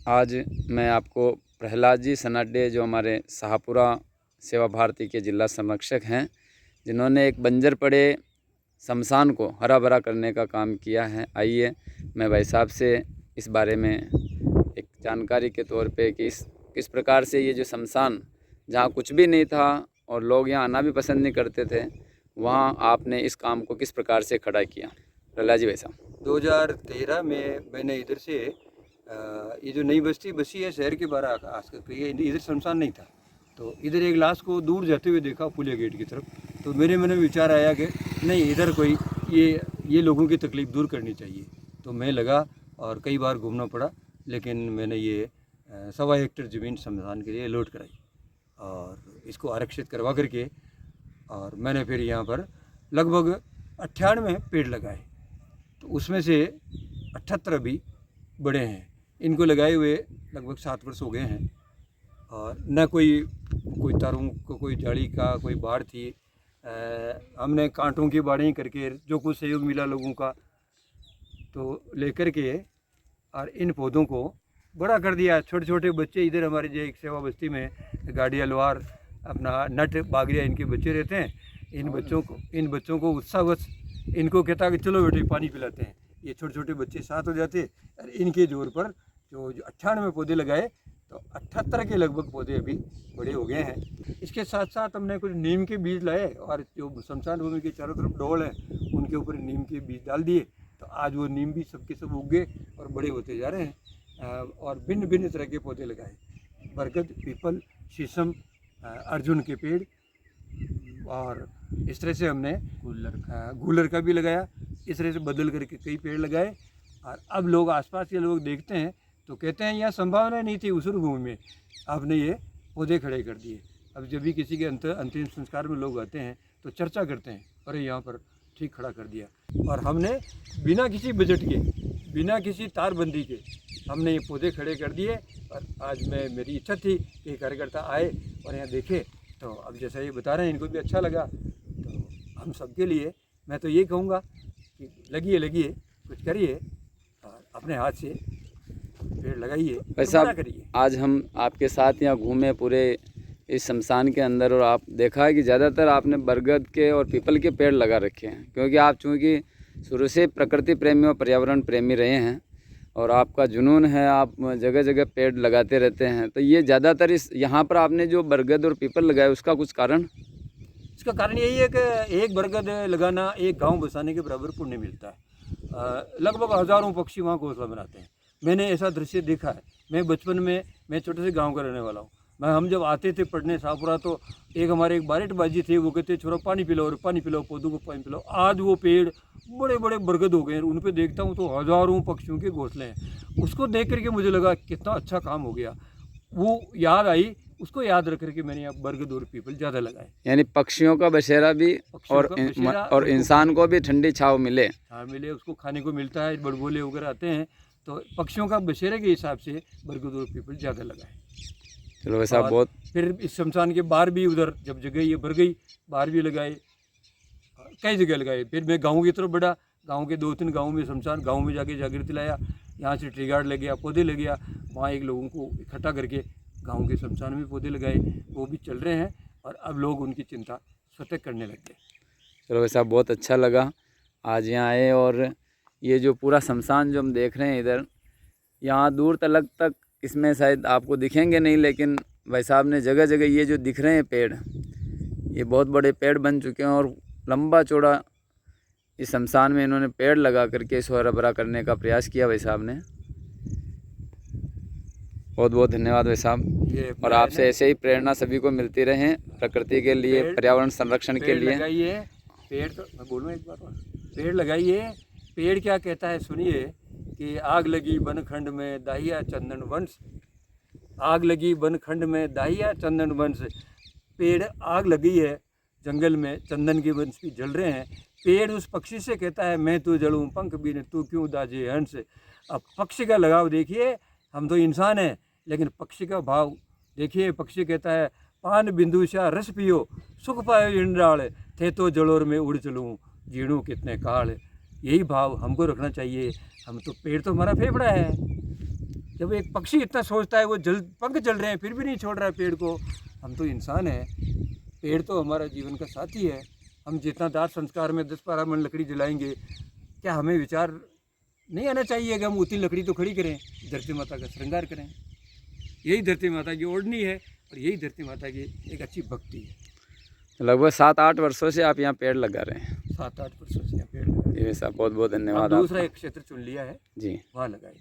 आज मैं आपको प्रहलाद जी सनाडे जो हमारे शाहपुरा सेवा भारती के जिला संरक्षक हैं, जिन्होंने एक बंजर पड़े शमशान को हरा भरा करने का काम किया है। आइए मैं भाई साहब से इस बारे में एक जानकारी के तौर पे कि किस प्रकार से ये जो शमशान जहाँ कुछ भी नहीं था और लोग यहाँ आना भी पसंद नहीं करते थे, वहाँ आपने इस काम को किस प्रकार से खड़ा किया। प्रहलाद जी भाई साहब। 2013 में मैंने इधर से ये जो नई बस्ती बसी है शहर के बाहर आस करके, ये इधर शमशान नहीं था, तो इधर एक लाश को दूर जाते हुए देखा पुलिया गेट की तरफ। तो मेरे मन में विचार आया कि नहीं, इधर कोई ये लोगों की तकलीफ़ दूर करनी चाहिए। तो मैं लगा और कई बार घूमना पड़ा, लेकिन मैंने ये 1.25 हेक्टेयर ज़मीन शमशान के लिए अलॉट कराई और इसको आरक्षित करवा करके, और मैंने फिर यहाँ पर लगभग 98 पेड़ लगाए। तो उसमें से 78 अभी बड़े हैं। इनको लगाए हुए लगभग 7 वर्ष हो गए हैं और न कोई तारों को, कोई जाली का, कोई बाढ़ थी। हमने कांटों की बाढ़ें करके जो कुछ सहयोग मिला लोगों का तो लेकर के और इन पौधों को बड़ा कर दिया। छोटे छोटे बच्चे इधर हमारे जो एक सेवा बस्ती में गाड़िया लोहार अपना नट बागरिया इनके बच्चे रहते हैं। इन बच्चों को उत्साहवश इनको कहता कि चलो बेटे पानी पिलाते हैं। ये छोटे छोटे बच्चे साथ हो जाते और इनके जोर पर जो 98 पौधे लगाए तो 78 के लगभग पौधे अभी बड़े हो गए हैं। इसके साथ साथ हमने कुछ नीम के बीज लाए और जो शमशान भूमि के चारों तरफ डोल हैं उनके ऊपर नीम के बीज डाल दिए। तो आज वो नीम भी सबके सब उग गए और बड़े होते जा रहे हैं। और भिन्न भिन्न तरह के पौधे लगाए, बरगद, पीपल, शीशम, अर्जुन के पेड़, और इस तरह से हमने गूलर का भी लगाया। इस तरह से बदल करके कई पेड़ लगाए। और अब लोग, आसपास के लोग देखते हैं तो कहते हैं यहाँ संभावना नहीं थी उस भूमि में, आपने ये पौधे खड़े कर दिए। अब जब भी किसी के अंतिम संस्कार में लोग आते हैं तो चर्चा करते हैं, अरे यहाँ पर ठीक खड़ा कर दिया। और हमने बिना किसी बजट के, बिना किसी तारबंदी के हमने ये पौधे खड़े कर दिए। और आज मेरी इच्छा थी कि कार्यकर्ता आए और यहाँ देखे। तो अब जैसा ये बता रहे हैं इनको भी अच्छा लगा। तो हम सबके लिए मैं तो ये कहूँगा कि लगिए, कुछ करिए और अपने हाथ से पेड़ लगाइए, वैसा करिए। आज हम आपके साथ यहाँ घूमे पूरे इस शमशान के अंदर और आप देखा है कि ज़्यादातर आपने बरगद के और पीपल के पेड़ लगा रखे हैं, क्योंकि आप चूँकि शुरू से प्रकृति प्रेमी और पर्यावरण प्रेमी रहे हैं और आपका जुनून है, आप जगह जगह पेड़ लगाते रहते हैं। तो ये ज़्यादातर इस यहाँ पर आपने जो बरगद और पीपल लगाए उसका कुछ कारण? इसका कारण यही है कि एक बरगद लगाना एक गांव बसाने के बराबर पुण्य मिलता है। लगभग हज़ारों पक्षी वहाँ घोंसला बनाते हैं। मैंने ऐसा दृश्य देखा है। मैं बचपन में, मैं छोटे से गांव का रहने वाला हूँ। हम जब आते थे पढ़ने शाहपुरा तो हमारे एक बारेट बाजी थे, वो कहते छोरा पानी पिलाओ और पानी पिलाओ, पौधों को पानी पिलाओ। आज वो पेड़ बड़े बड़े बरगद हो गए हैं, उन पर देखता हूँ तो हज़ारों पक्षियों के घोंसले हैं। उसको देख करके मुझे लगा कितना अच्छा काम हो गया। वो याद आई, उसको याद रख करके मैंने यहाँ बरगद और पीपल ज़्यादा लगाए। यानी पक्षियों का बसेरा भी और इंसान को भी ठंडी छाँव मिले। हाँ मिले, उसको खाने को मिलता है। बड़बोले वगैरह आते हैं तो पक्षियों का बसेरे के हिसाब से बरगद और पीपल ज़्यादा लगाए। चलो वैसा बहुत। फिर इस शमशान के बाहर भी, उधर जब जगह ये भर गई, बाहर भी लगाए, कई जगह लगाए। फिर मैं गाँव की तरफ बढ़ा, गाँव के 2-3 गाँव में शमशान, गाँव में जाके जागृति लाया। यहाँ से ट्री गार्ड ले गया, पौधे ले गया, वहाँ एक लोगों को इकट्ठा करके गांव के शमशान में पौधे लगाए। वो भी चल रहे हैं और अब लोग उनकी चिंता स्वतः करने लग गए। चलो वैसा बहुत अच्छा लगा आज यहाँ आए। और ये जो पूरा शमशान जो हम देख रहे हैं इधर, यहाँ दूर तक इसमें शायद आपको दिखेंगे नहीं, लेकिन भाई साहब ने जगह जगह ये जो दिख रहे हैं पेड़, ये बहुत बड़े पेड़ बन चुके हैं और लंबा चौड़ा इस शमशान में इन्होंने पेड़ लगा करके इसको हरा भरा करने का प्रयास किया भाई साहब ने। बहुत बहुत धन्यवाद भाई साहब। और आपसे ऐसे ही प्रेरणा सभी को मिलती रहे प्रकृति के लिए, पर्यावरण संरक्षण के लिए। लगाइए पेड़, तो मैं बोलूँ एक बार, पेड़ लगाइए। पेड़ क्या कहता है सुनिए कि आग लगी बनखंड में दाहिया चंदन वंश, आग लगी बनखंड में दाहिया चंदन वंश। पेड़, आग लगी है जंगल में, चंदन के वंश भी जल रहे हैं। पेड़ उस पक्षी से कहता है मैं तो जलूं पंख बिन तू क्यों दाजे हंस। अब पक्षी का लगाव देखिए, हम तो इंसान हैं लेकिन पक्षी का भाव देखिए। पक्षी कहता है पान बिंदु सा रस पियो सुख पायो इंद्राल, थे तो जलोर में उड़ चलूँ जीणु कितने काल। यही भाव हमको रखना चाहिए। हम तो, पेड़ तो हमारा फेफड़ा है। जब एक पक्षी इतना सोचता है, वो पंख जल रहे हैं फिर भी नहीं छोड़ रहा है पेड़ को। हम तो इंसान हैं, पेड़ तो हमारा जीवन का साथी है। हम जितना दाह संस्कार में 10-12 मन लकड़ी जलाएंगे, क्या हमें विचार नहीं आना चाहिए कि हम उतनी लकड़ी तो खड़ी करें, धरती माता का श्रृंगार करें। यही धरती माता की ओढ़नी है और यही धरती माता की एक अच्छी भक्ति है। लगभग 7-8 वर्षों से आप यहाँ पेड़ लगा रहे हैं। 7-8 वर्षों से यहाँ पेड़ लगा। जी साहब, बहुत बहुत धन्यवाद। दूसरा एक क्षेत्र चुन लिया है जी, वहाँ लगाए।